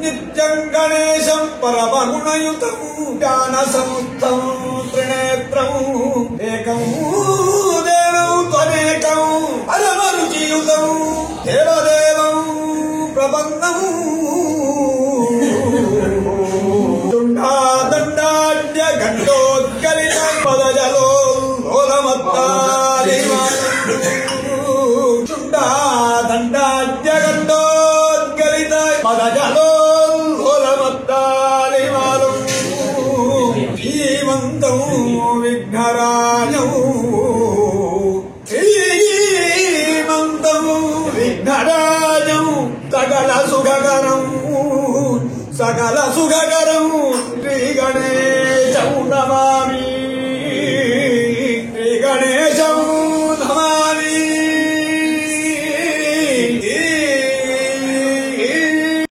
नित्यं गणेशं परमगुणयुतं ज्ञानसमुत्थं त्रिनेत्रं एकं देवं त्वमेकं परमरुचियुतं देवदेवं प्रपन्नं चुण्डादण्डाढ्य घण्टोत्कलित पदजलोल्लोलमत्तालिमानं चुण्डादण्डाढ्य घण्टोत्कलित पदजलोल्लोलमत्तालिमानं श्रीमन्तं विघ्नराजं सकल सुखकरं श्री गणेशं नमामि।